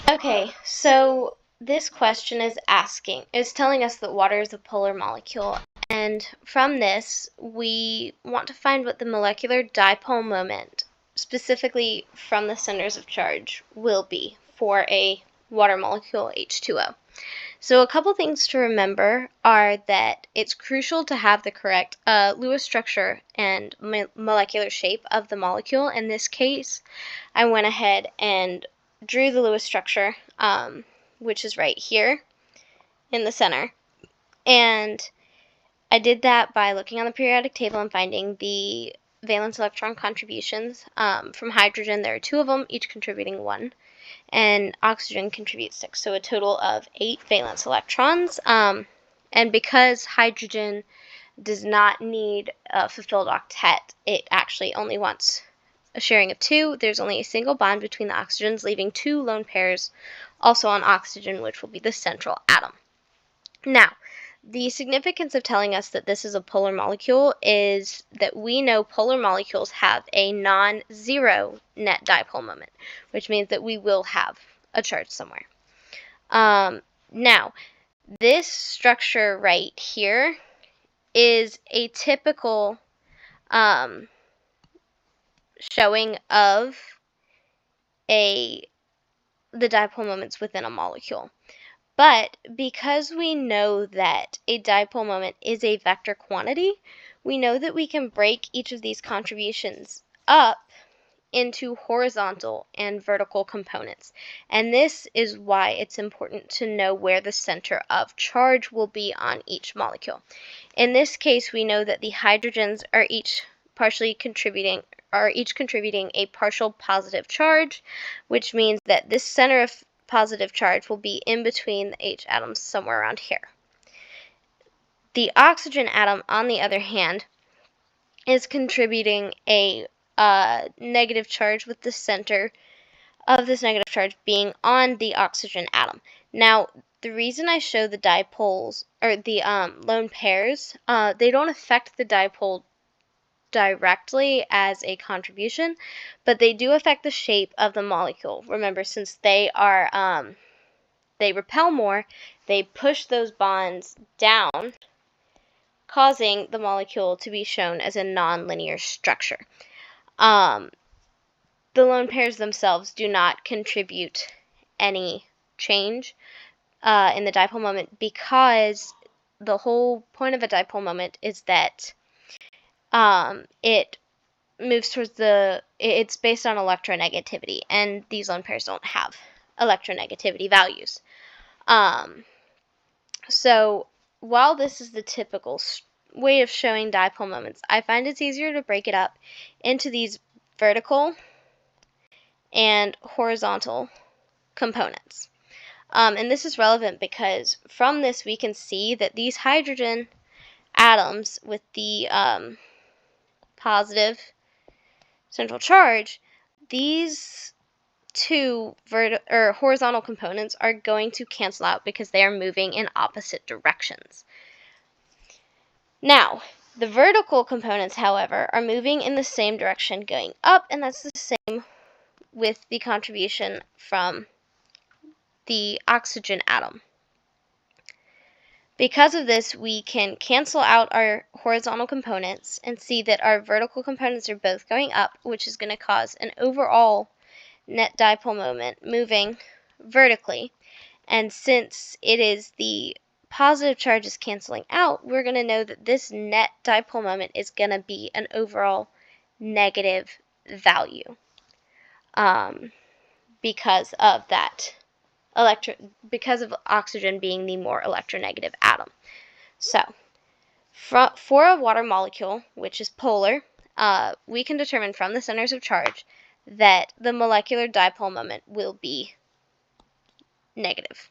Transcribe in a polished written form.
Okay, so this question is telling us that water is a polar molecule, and from this we want to find what the molecular dipole moment, specifically from the centers of charge, will be for a water molecule H2O. So a couple things to remember are that it's crucial to have the correct Lewis structure and molecular shape of the molecule. In this case, I went ahead and drew the Lewis structure, which is right here in the center. And I did that by looking on the periodic table and finding the valence electron contributions. From hydrogen, there are 2 of them, each contributing 1. And oxygen contributes 6, so a total of 8 valence electrons. And because hydrogen does not need a fulfilled octet, it actually only wants a sharing of 2. There's only a single bond between the oxygens, leaving 2 lone pairs also on oxygen, which will be the central atom. Now, the significance of telling us that this is a polar molecule is that we know polar molecules have a non-zero net dipole moment, which means that we will have a charge somewhere. Now, this structure right here is a typical showing of the dipole moments within a molecule. But because we know that a dipole moment is a vector quantity, we know that we can break each of these contributions up into horizontal and vertical components. And this is why it's important to know where the center of charge will be on each molecule. In this case, we know that the hydrogens are each contributing a partial positive charge, which means that this center of positive charge will be in between the H atoms somewhere around here. The oxygen atom, on the other hand, is contributing a negative charge, with the center of this negative charge being on the oxygen atom. Now, the reason I show the dipoles, or the lone pairs, they don't affect the dipole directly as a contribution, but they do affect the shape of the molecule. Remember, since they are they repel more, they push those bonds down, causing the molecule to be shown as a nonlinear structure. The lone pairs themselves do not contribute any change in the dipole moment, because the whole point of a dipole moment is that it moves towards it's based on electronegativity, and these lone pairs don't have electronegativity values. So while this is the typical way of showing dipole moments, I find it's easier to break it up into these vertical and horizontal components. And this is relevant because from this we can see that these hydrogen atoms with the positive central charge, these 2 horizontal components are going to cancel out because they are moving in opposite directions. Now, the vertical components, however, are moving in the same direction, going up, and that's the same with the contribution from the oxygen atom. Because of this, we can cancel out our horizontal components and see that our vertical components are both going up, which is going to cause an overall net dipole moment moving vertically. And since it is the positive charges canceling out, we're going to know that this net dipole moment is going to be an overall negative value, because of that because of oxygen being the more electronegative atom. So, for a water molecule, which is polar, we can determine from the centers of charge that the molecular dipole moment will be negative.